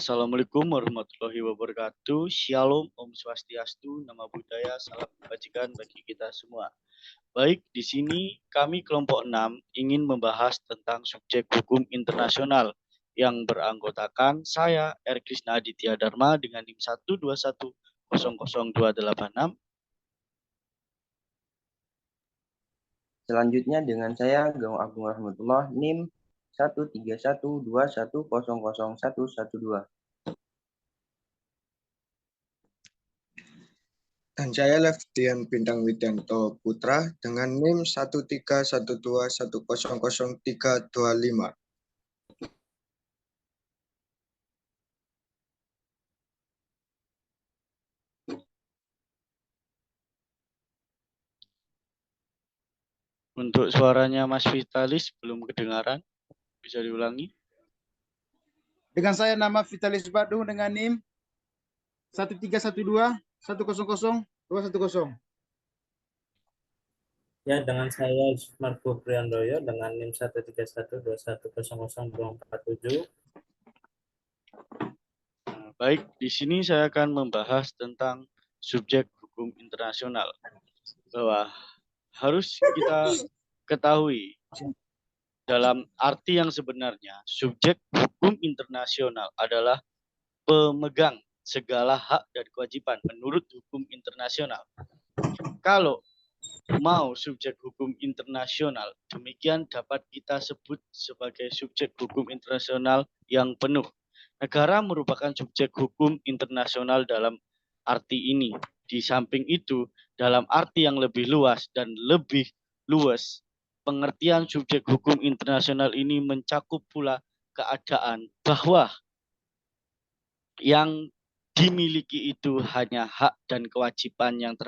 Assalamualaikum warahmatullahi wabarakatuh. Shalom, Om Swastiastu, Nama Budaya, salam kebajikan bagi kita semua. Baik, di sini kami kelompok 6 ingin membahas tentang subjek hukum internasional yang beranggotakan saya, R. Krisna Aditya Dharma dengan NIM 121000286. Selanjutnya dengan saya, Gaung Agung Rahmatullah, NIM 13121000112. Dan saya Leftian Bintang Widianto Putra dengan NIM 13121000325. Untuk suaranya Mas Vitalis belum kedengaran, bisa diulangi? Dengan saya nama Vitalis Badung dengan NIM 13121000210. Ya, dengan saya Marco Priandoyo dengan NIM 13121000247. Baik, di sini saya akan membahas tentang subjek hukum internasional. Bahwa harus kita ketahui dalam arti yang sebenarnya, subjek hukum internasional adalah pemegang segala hak dan kewajiban menurut hukum internasional. Kalau mau subjek hukum internasional, demikian dapat kita sebut sebagai subjek hukum internasional yang penuh. Negara merupakan subjek hukum internasional dalam arti ini. Di samping itu, dalam arti yang lebih luas dan lebih luas, pengertian subjek hukum internasional ini mencakup pula keadaan bahwa yang dimiliki itu hanya hak dan kewajiban yang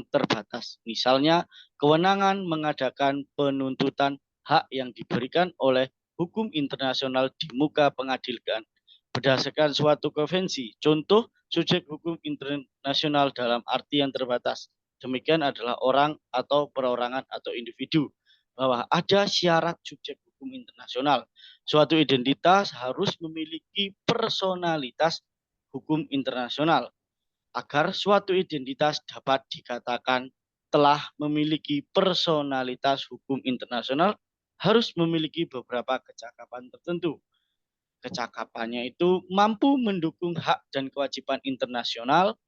terbatas. Misalnya, kewenangan mengadakan penuntutan hak yang diberikan oleh hukum internasional di muka pengadilan berdasarkan suatu konvensi. Contoh, subjek hukum internasional dalam arti yang terbatas. Demikian adalah orang atau perorangan atau individu. Bahwa ada syarat subjek hukum internasional. Suatu identitas harus memiliki personalitas hukum internasional. Agar suatu identitas dapat dikatakan telah memiliki personalitas hukum internasional, harus memiliki beberapa kecakapan tertentu. Kecakapannya itu mampu mendukung hak dan kewajiban internasional,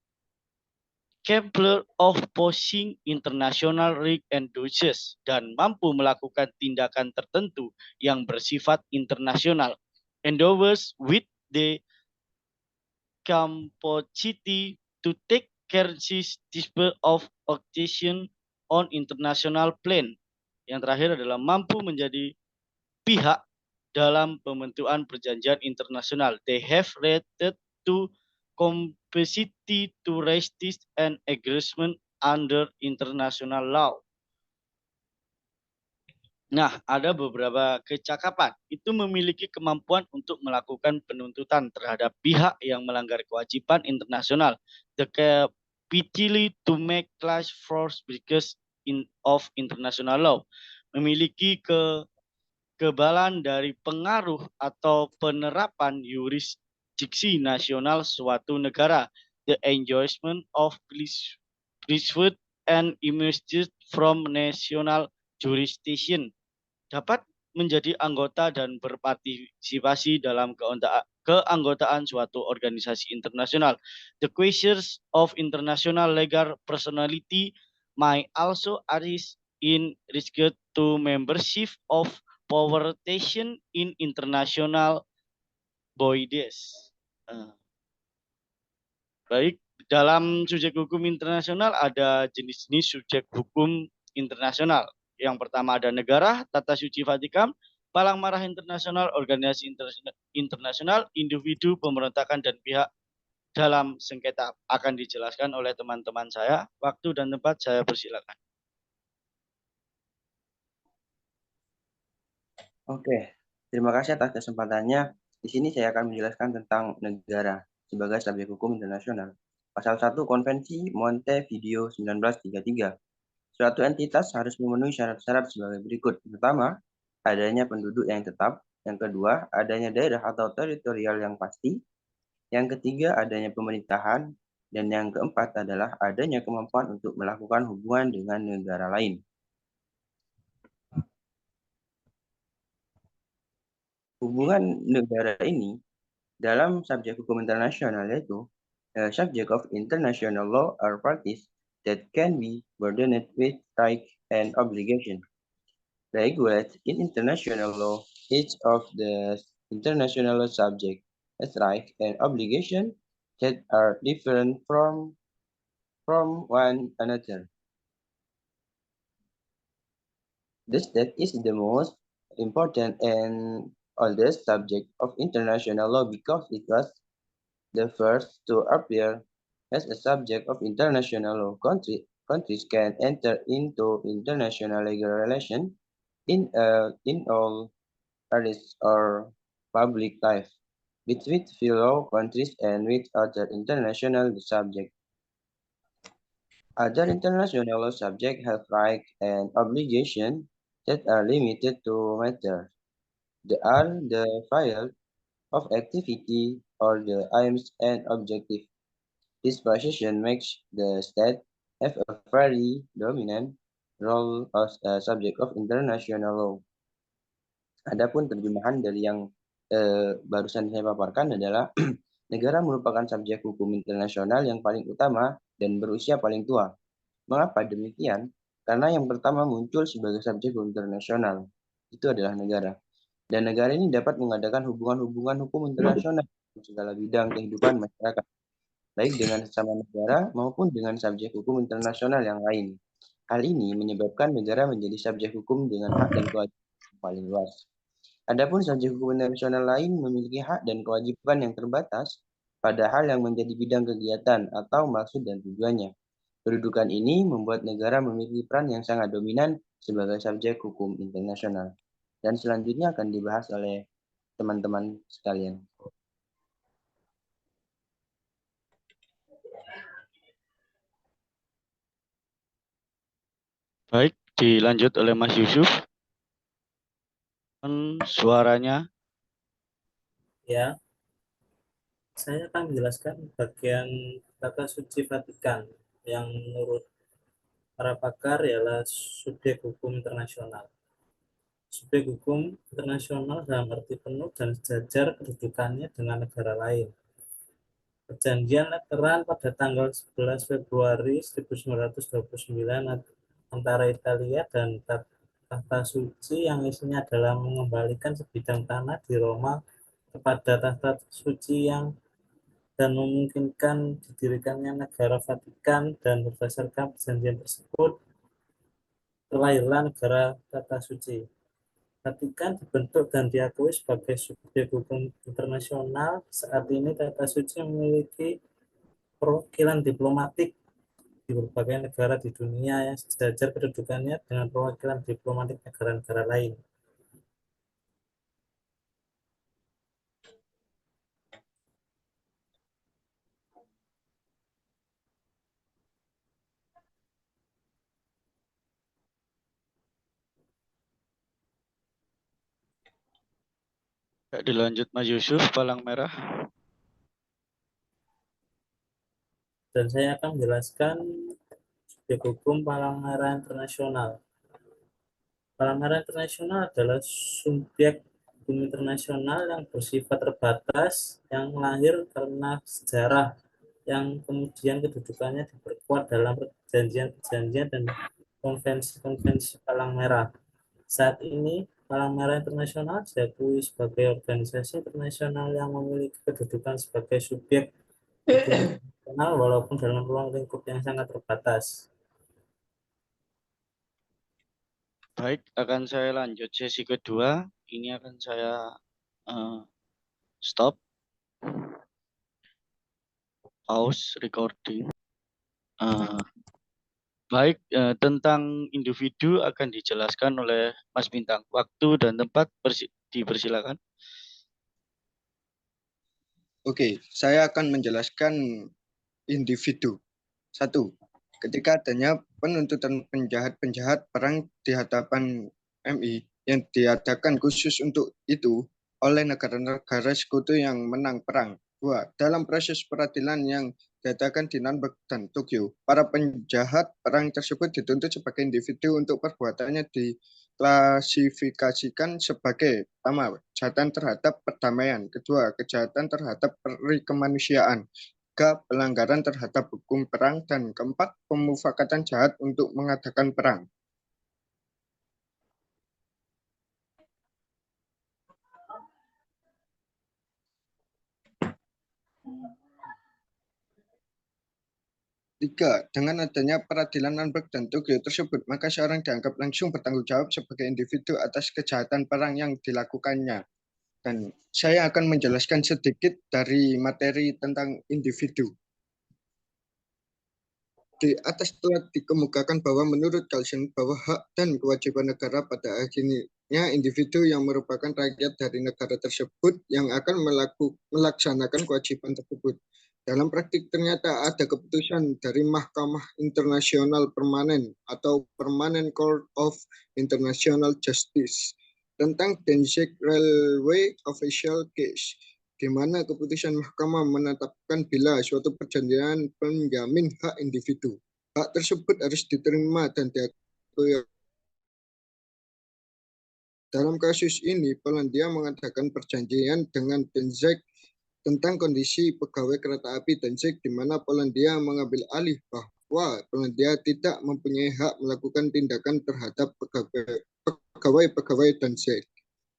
capable of posing international rights and duties, dan mampu melakukan tindakan tertentu yang bersifat internasional, endeavors with the capacity to take courteous display of action on international plane. Yang terakhir adalah mampu menjadi pihak dalam pembentukan perjanjian internasional. They have related to capacity to resist and agreement under international law. Nah, ada beberapa kecakapan. Itu memiliki kemampuan untuk melakukan penuntutan terhadap pihak yang melanggar kewajiban internasional. The capacity to make class force because of international law. Memiliki kekebalan dari pengaruh atau penerapan yurisdiksi nasional suatu negara. The enjoyment of priesthood and immunity from national jurisdiction. Dapat menjadi anggota dan berpartisipasi dalam keanggotaan suatu organisasi internasional. The questions of international legal personality might also arise in regard to membership of power station in international bodies. Baik, dalam subjek hukum internasional ada jenis-jenis subjek hukum internasional. Yang pertama ada negara, Tata Suci Vatikan, Palang Merah Internasional, organisasi internasional, individu, pemberontakan, dan pihak dalam sengketa. Akan dijelaskan oleh teman-teman saya. Waktu dan tempat saya persilakan. Oke, terima kasih atas kesempatannya. Di sini saya akan menjelaskan tentang negara sebagai subjek hukum internasional. Pasal 1 Konvensi Montevideo 1933. Suatu entitas harus memenuhi syarat-syarat sebagai berikut. Pertama, adanya penduduk yang tetap. Yang kedua, adanya daerah atau teritorial yang pasti. Yang ketiga, adanya pemerintahan. Dan yang keempat adalah adanya kemampuan untuk melakukan hubungan dengan negara lain. Hubungan negara ini dalam subjek hukum internasional yaitu subject of international law are parties that can be burdened with rights and obligation. Regulated in international law, each of the international law subject has rights and obligation that are different from one another. The state is the most important and oldest subject of international law because it was the first to appear as a subject of international law. Countries can enter into international legal relations in all areas or public life between fellow countries and with other international subjects. Other international law subjects have rights and obligations that are limited to matters. They are the field of activity or the aims and objectives. This position makes the state have a very dominant role as a subject of international law. Adapun terjemahan dari yang barusan saya paparkan adalah negara merupakan subjek hukum internasional yang paling utama dan berusia paling tua. Mengapa demikian? Karena yang pertama muncul sebagai subjek hukum internasional, itu adalah negara. Dan negara ini dapat mengadakan hubungan-hubungan hukum internasional dalam segala bidang kehidupan masyarakat, baik dengan sesama negara maupun dengan subjek hukum internasional yang lain. Hal ini menyebabkan negara menjadi subjek hukum dengan hak dan kewajiban yang paling luas. Adapun subjek hukum internasional lain memiliki hak dan kewajiban yang terbatas pada hal yang menjadi bidang kegiatan atau maksud dan tujuannya. Kedudukan ini membuat negara memiliki peran yang sangat dominan sebagai subjek hukum internasional. Dan selanjutnya akan dibahas oleh teman-teman sekalian. Baik, dilanjut oleh Mas Yusuf. Suaranya. Ya, saya akan menjelaskan bagian tata suci Vatikan yang menurut para pakar ialah subjek hukum internasional. Subjek hukum internasional dalam arti penuh dan sejajar kedudukannya dengan negara lain. Perjanjian Lateran pada tanggal 11 Februari 1929 antara Italia dan Tahta Suci yang isinya adalah mengembalikan sebidang tanah di Roma kepada Tahta Suci dan memungkinkan didirikannya negara Vatikan, dan berdasarkan perjanjian tersebut terlahirlah negara Tahta Suci. Vatikan dibentuk dan diakui sebagai subjek hukum internasional. Saat ini Tahta Suci memiliki perwakilan diplomatik di berbagai negara di dunia yang sejajar kedudukannya dengan perwakilan diplomatik negara-negara lain. Dilanjut Mas Yusuf, palang merah. Dan saya akan menjelaskan subjek hukum palang merah internasional. Palang merah internasional adalah subjek hukum internasional yang bersifat terbatas, yang lahir karena sejarah, yang kemudian kedudukannya diperkuat dalam perjanjian-perjanjian dan konvensi-konvensi palang merah. Saat ini, Palang Merah Internasional diakui sebagai organisasi internasional yang memiliki kedudukan sebagai subjek hukum internasional walaupun dalam ruang lingkup yang sangat terbatas. Baik, akan saya lanjut sesi kedua. Ini akan saya stop. Pause recording. Baik, tentang individu akan dijelaskan oleh Mas Bintang. Waktu dan tempat dipersilakan. Oke, saya akan menjelaskan individu. 1. Ketika adanya penuntutan penjahat-penjahat perang di hadapan MI yang diadakan khusus untuk itu, oleh negara-negara sekutu yang menang perang. 2. Dalam proses peradilan yang diadakan di Nanberg dan Tokyo, para penjahat perang tersebut dituntut sebagai individu untuk perbuatannya diklasifikasikan sebagai pertama, kejahatan terhadap perdamaian, kedua, kejahatan terhadap peri kemanusiaan, ketiga, pelanggaran terhadap hukum perang, dan keempat, pemufakatan jahat untuk mengadakan perang. Tiga, dengan adanya peradilan Nanberg dan Tokyo tersebut, maka seorang dianggap langsung bertanggung jawab sebagai individu atas kejahatan perang yang dilakukannya. Dan saya akan menjelaskan sedikit dari materi tentang individu. Di atas telah dikemukakan bahwa menurut Carlsen bahwa hak dan kewajiban negara pada akhirnya individu yang merupakan rakyat dari negara tersebut yang akan melaksanakan kewajiban tersebut. Dalam praktik ternyata ada keputusan dari Mahkamah Internasional Permanen atau Permanent Court of International Justice tentang Danzig Railway Official Case, di mana keputusan mahkamah menetapkan bila suatu perjanjian penjamin hak individu. Hak tersebut harus diterima dan diakui. Dalam kasus ini, Polandia mengadakan perjanjian dengan Danzig tentang kondisi pegawai kereta api Danzig, di mana Polandia mengambil alih bahwa Polandia tidak mempunyai hak melakukan tindakan terhadap pegawai Danzig.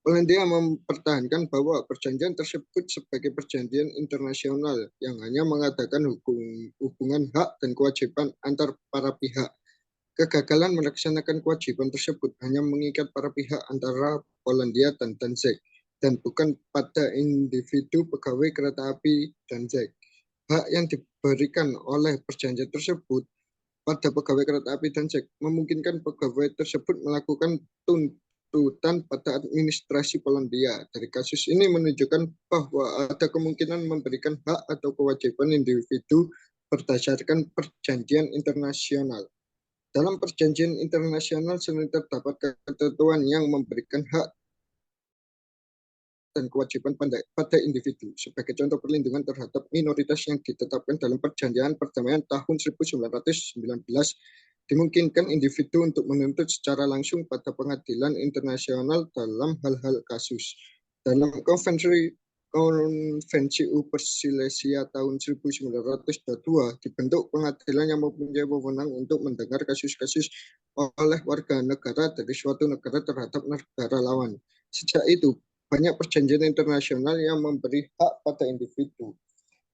Polandia mempertahankan bahwa perjanjian tersebut sebagai perjanjian internasional yang hanya mengadakan hubungan hak dan kewajiban antar para pihak. Kegagalan melaksanakan kewajiban tersebut hanya mengikat para pihak antara Polandia dan Danzig, dan bukan pada individu pegawai kereta api Danzig. Hak yang diberikan oleh perjanjian tersebut pada pegawai kereta api Danzig memungkinkan pegawai tersebut melakukan tuntutan pada administrasi Polandia. Dari kasus ini menunjukkan bahwa ada kemungkinan memberikan hak atau kewajiban individu berdasarkan perjanjian internasional. Dalam perjanjian internasional sering terdapat ketentuan yang memberikan hak dan kewajiban pada individu. Sebagai contoh, perlindungan terhadap minoritas yang ditetapkan dalam perjanjian perdamaian tahun 1919 dimungkinkan individu untuk menuntut secara langsung pada pengadilan internasional dalam hal-hal kasus. Dalam Konvensi Upper Silesia tahun 1922 dibentuk pengadilan yang mempunyai wewenang untuk mendengar kasus-kasus oleh warga negara dari suatu negara terhadap negara lawan. Sejak itu, banyak perjanjian internasional yang memberi hak pada individu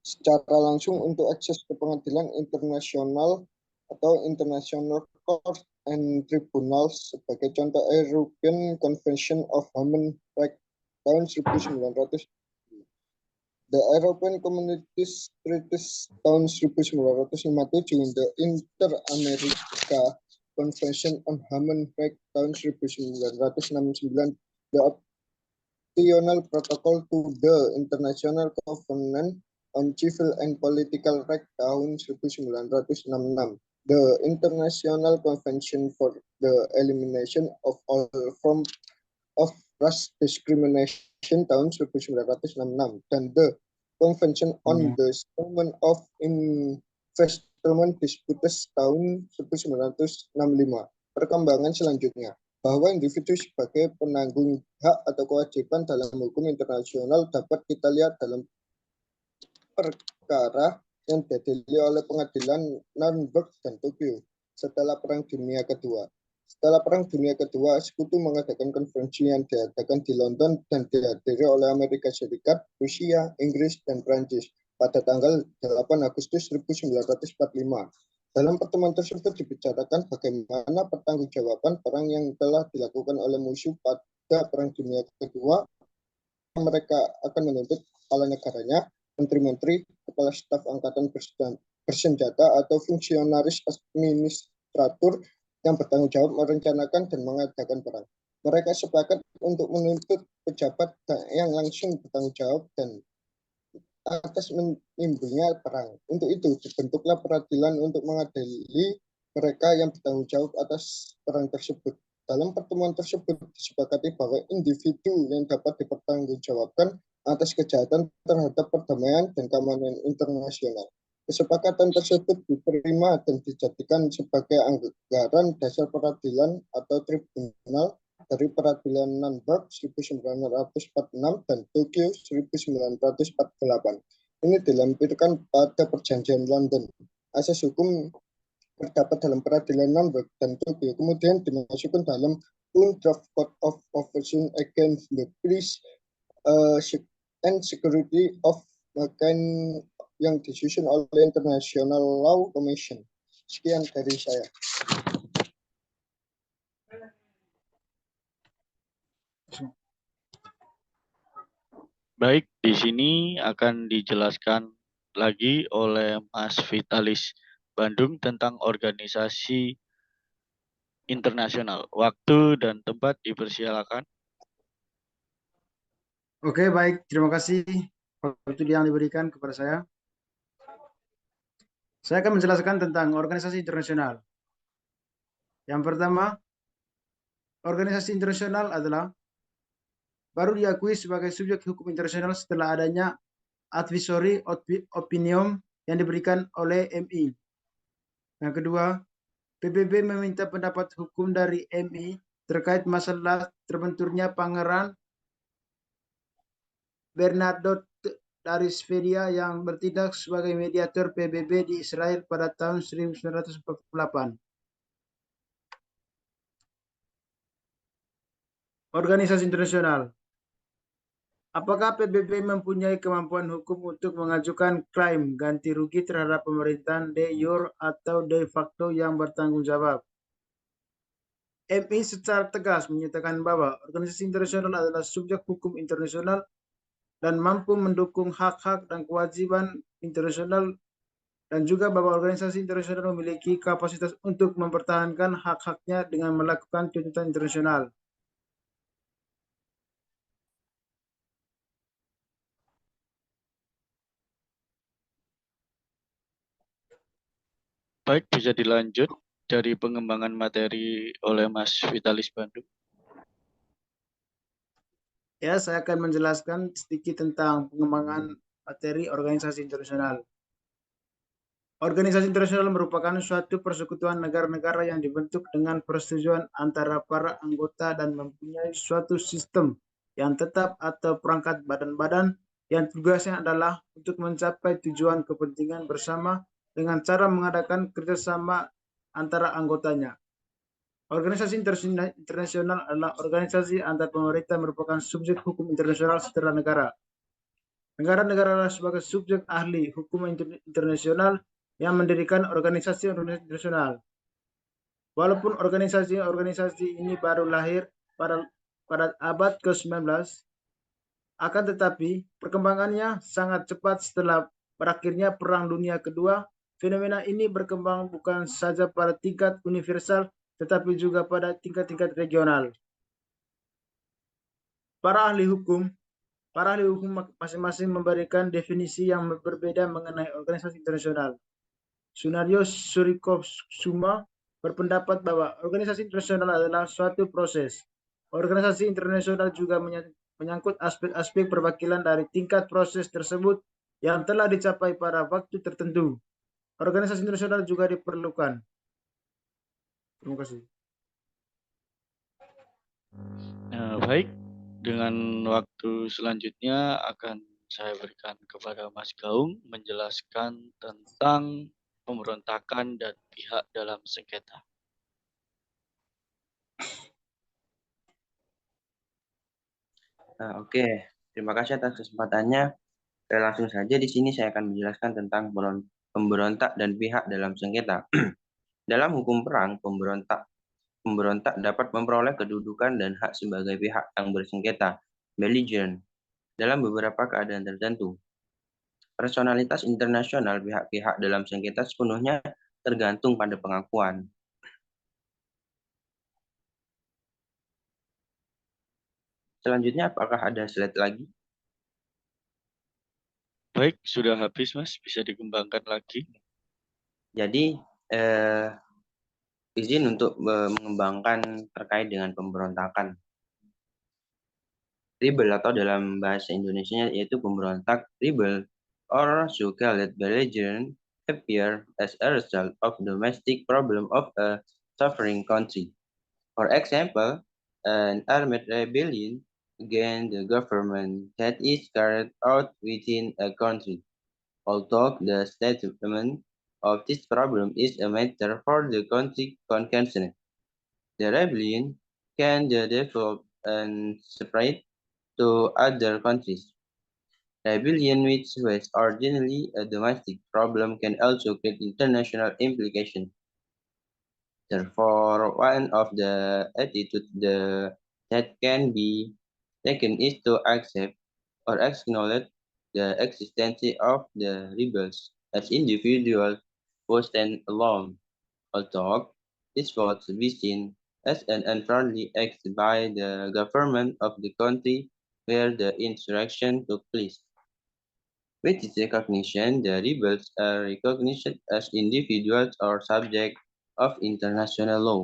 secara langsung untuk akses ke pengadilan internasional atau International Court and Tribunals. Sebagai contoh, European Convention of Human Rights tahun 1900, The European Communities Treaties tahun 1957, The Inter-America Convention on Human Rights tahun 1969, The Optional Protocol to the International Covenant on Civil and Political Rights tahun 1966, The International Convention for the Elimination of All Forms of Race Discrimination tahun 1966, dan The Convention on the Settlement of Investment Disputes tahun 1965. Perkembangan selanjutnya, bahwa individu sebagai penanggung hak atau kewajiban dalam hukum internasional dapat kita lihat dalam perkara yang diadili oleh pengadilan Nanberg dan Tokyo setelah Perang Dunia Kedua. Setelah Perang Dunia Kedua, Sekutu mengadakan konferensi yang diadakan di London dan dihadiri oleh Amerika Serikat, Rusia, Inggris, dan Prancis pada tanggal 8 Agustus 1945. Dalam pertemuan tersebut dibicarakan bagaimana pertanggungjawaban perang yang telah dilakukan oleh musuh pada Perang Dunia Kedua. Mereka akan menuntut kepala negaranya, menteri-menteri, kepala staf angkatan bersenjata, atau fungsionaris administratur yang bertanggung jawab merencanakan dan mengadakan perang. Mereka sepakat untuk menuntut pejabat yang langsung bertanggung jawab dan atas menimbulnya perang. Untuk itu dibentuklah peradilan untuk mengadili mereka yang bertanggung jawab atas perang tersebut. Dalam pertemuan tersebut disepakati bahwa individu yang dapat dipertanggungjawabkan atas kejahatan terhadap perdamaian dan keamanan internasional. Kesepakatan tersebut diterima dan dijadikan sebagai anggaran dasar peradilan atau tribunal dari peradilan Nuremberg 1946 dan Tokyo 1948. Ini dilampirkan pada perjanjian London. Asas hukum terdapat dalam peradilan Nuremberg dan Tokyo kemudian dimasukkan dalam Draft Code of Convention Against the Peace and Security of Mankind yang disusun oleh International Law Commission. Sekian dari saya. Baik, di sini akan dijelaskan lagi oleh Mas Vitalis Bandung tentang organisasi internasional. Waktu dan tempat dipersilakan. Oke, baik. Terima kasih waktu yang diberikan kepada saya. Saya akan menjelaskan tentang organisasi internasional. Yang pertama, organisasi internasional adalah baru diakui sebagai subjek hukum internasional setelah adanya advisory opinion yang diberikan oleh MI. Yang kedua, PBB meminta pendapat hukum dari MI terkait masalah terbenturnya Pangeran Bernadotte dari Swedia yang bertindak sebagai mediator PBB di Israel pada tahun 1948. Organisasi internasional. Apakah PBB mempunyai kemampuan hukum untuk mengajukan klaim ganti rugi terhadap pemerintahan de jure atau de facto yang bertanggung jawab? MI secara tegas menyatakan bahwa organisasi internasional adalah subjek hukum internasional dan mampu mendukung hak-hak dan kewajiban internasional dan juga bahwa organisasi internasional memiliki kapasitas untuk mempertahankan hak-haknya dengan melakukan tuntutan internasional. Baik, bisa dilanjut dari pengembangan materi oleh Mas Vitalis Bandung. Ya, saya akan menjelaskan sedikit tentang pengembangan materi organisasi internasional. Organisasi internasional merupakan suatu persekutuan negara-negara yang dibentuk dengan persetujuan antara para anggota dan mempunyai suatu sistem yang tetap atau perangkat badan-badan yang tugasnya adalah untuk mencapai tujuan kepentingan bersama dengan cara mengadakan kerjasama antara anggotanya. Organisasi internasional adalah organisasi antar pemerintah merupakan subjek hukum internasional secara negara. Negara-negara adalah sebagai subjek ahli hukum internasional yang mendirikan organisasi internasional. Walaupun organisasi ini baru lahir pada abad ke-19, akan tetapi perkembangannya sangat cepat setelah berakhirnya Perang Dunia Kedua. Fenomena ini berkembang bukan saja pada tingkat universal, tetapi juga pada tingkat-tingkat regional. Para ahli hukum masing-masing memberikan definisi yang berbeda mengenai organisasi internasional. Sunario Surikokusuma berpendapat bahwa organisasi internasional adalah suatu proses. Organisasi internasional juga menyangkut aspek-aspek perwakilan dari tingkat proses tersebut yang telah dicapai pada waktu tertentu. Organisasi internasional juga diperlukan. Terima kasih. Baik, dengan waktu selanjutnya akan saya berikan kepada Mas Gaung menjelaskan tentang pemberontakan dan pihak dalam sengketa. Oke, terima kasih atas kesempatannya. Langsung saja di sini saya akan menjelaskan tentang pemberontak dan pihak dalam sengketa. Dalam hukum perang, pemberontak dapat memperoleh kedudukan dan hak sebagai pihak yang bersengketa, belligerent, dalam beberapa keadaan tertentu. Personalitas internasional pihak-pihak dalam sengketa sepenuhnya tergantung pada pengakuan. Selanjutnya, apakah ada slide lagi? Baik, sudah habis Mas, bisa dikembangkan lagi. Jadi, izin untuk mengembangkan terkait dengan pemberontakan. Rebel atau dalam bahasa Indonesianya yaitu pemberontak. Rebel or so-called belligerent appear as a result of domestic problem of a suffering country. For example, an armed rebellion against the government that is carried out within a country. Although the settlement of this problem is a matter for the country concerned, the rebellion can develop and spread to other countries. Rebellion, which was originally a domestic problem, can also create international implications. Therefore, one of the attitudes that can be taken is to accept or acknowledge the existence of the rebels as individuals who stand alone, although this was to be seen as an unfairly act by the government of the country where the insurrection took place. With this recognition, the rebels are recognized as individuals or subjects of international law.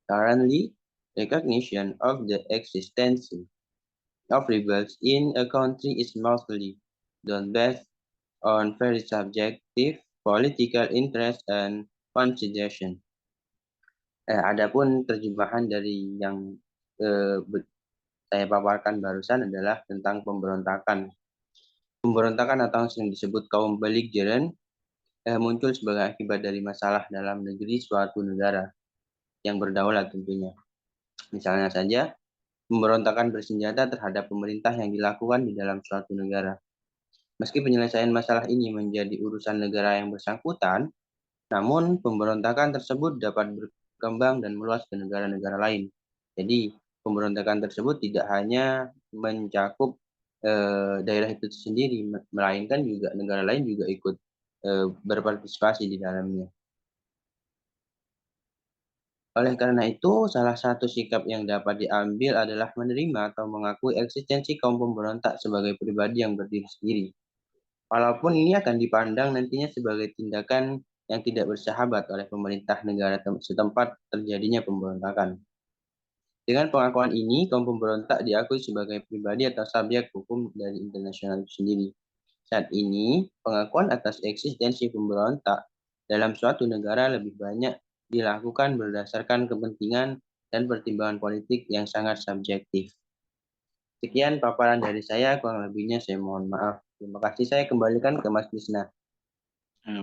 Currently, recognition of the existence of rebels in a country is mostly done based on very subjective political interest and consideration. Adapun terjemahan dari yang saya paparkan barusan adalah tentang pemberontakan. Pemberontakan atau yang disebut kaum belligerent muncul sebagai akibat dari masalah dalam negeri suatu negara yang berdaulat tentunya. Misalnya saja, pemberontakan bersenjata terhadap pemerintah yang dilakukan di dalam suatu negara. Meski penyelesaian masalah ini menjadi urusan negara yang bersangkutan, namun pemberontakan tersebut dapat berkembang dan meluas ke negara-negara lain. Jadi, pemberontakan tersebut tidak hanya mencakup daerah itu sendiri, melainkan juga negara lain juga ikut berpartisipasi di dalamnya. Oleh karena itu, salah satu sikap yang dapat diambil adalah menerima atau mengakui eksistensi kaum pemberontak sebagai pribadi yang berdiri sendiri. Walaupun ini akan dipandang nantinya sebagai tindakan yang tidak bersahabat oleh pemerintah negara setempat terjadinya pemberontakan. Dengan pengakuan ini, kaum pemberontak diakui sebagai pribadi atau subjek hukum dari internasional itu sendiri. Saat ini, pengakuan atas eksistensi pemberontak dalam suatu negara lebih banyak dilakukan berdasarkan kepentingan dan pertimbangan politik yang sangat subjektif. Sekian paparan dari saya, kurang lebihnya saya mohon maaf. Terima kasih, saya kembalikan ke Mas Krisna.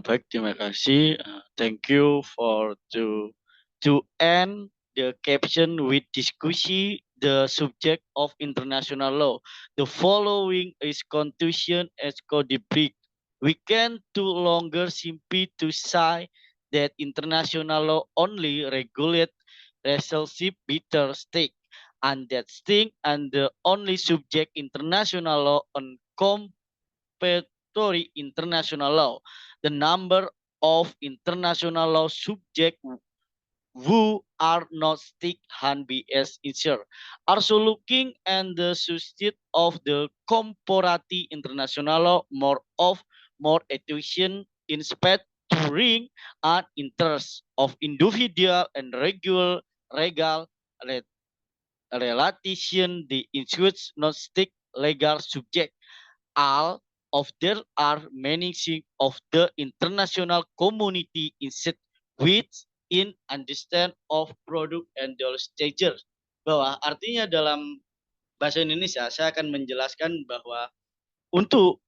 Baik, terima kasih. Thank you for to end the caption with discussion the subject of international law. The following is constitution as codified. We can no longer simply to say that international law only regulate relationship between states, and that state and the only subject international law on compulsory international law. The number of international law subjects who are not stick hand BS insured. Also looking at the substitute of the comparative international law more attention in spite to ring and interest of individual and regal relation the insurance not stick legal subject. All of there are many of the international community instead which in understand of product and the stages. Bahwa artinya dalam bahasa Indonesia saya akan menjelaskan bahwa untuk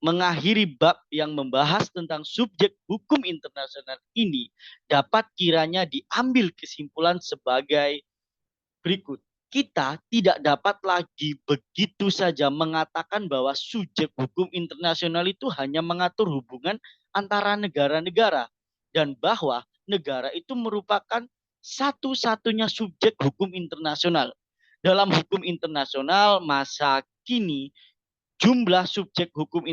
mengakhiri bab yang membahas tentang subjek hukum internasional ini dapat kiranya diambil kesimpulan sebagai berikut. Kita tidak dapat lagi begitu saja mengatakan bahwa subjek hukum internasional itu hanya mengatur hubungan antara negara-negara dan bahwa negara itu merupakan satu-satunya subjek hukum internasional. Dalam hukum internasional masa kini, jumlah subjek hukum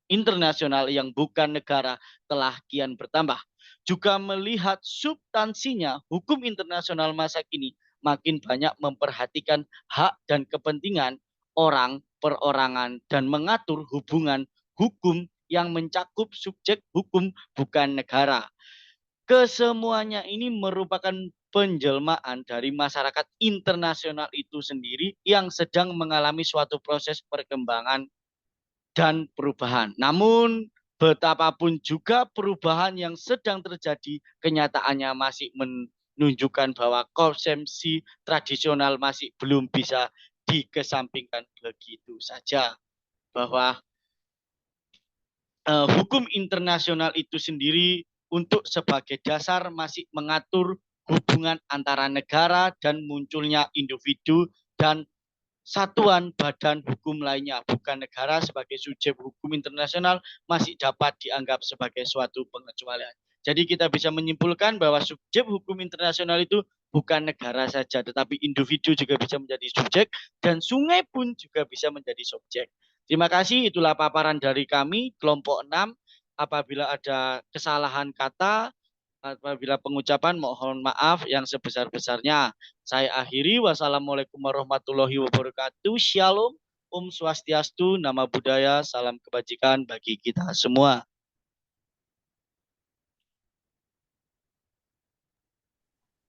internasional yang bukan negara telah kian bertambah. Juga melihat substansinya, hukum internasional masa kini makin banyak memperhatikan hak dan kepentingan orang, perorangan, dan mengatur hubungan hukum yang mencakup subjek hukum bukan negara. kesemuanya ini merupakan penjelmaan dari masyarakat internasional itu sendiri yang sedang mengalami suatu proses perkembangan dan perubahan. Namun betapapun juga perubahan yang sedang terjadi, kenyataannya masih menunjukkan bahwa konsumsi tradisional masih belum bisa dikesampingkan begitu saja. Bahwa hukum internasional itu sendiri untuk sebagai dasar masih mengatur hubungan antara negara dan munculnya individu dan satuan badan hukum lainnya, bukan negara sebagai subjek hukum internasional masih dapat dianggap sebagai suatu pengecualian. Jadi kita bisa menyimpulkan bahwa subjek hukum internasional itu bukan negara saja, tetapi individu juga bisa menjadi subjek dan sungai pun juga bisa menjadi subjek. Terima kasih, itulah paparan dari kami, kelompok 6. Apabila ada kesalahan kata, apabila pengucapan mohon maaf yang sebesar-besarnya. Saya akhiri. Wassalamualaikum warahmatullahi wabarakatuh. Shalom. Om Swastiastu, nama budaya, salam kebajikan bagi kita semua.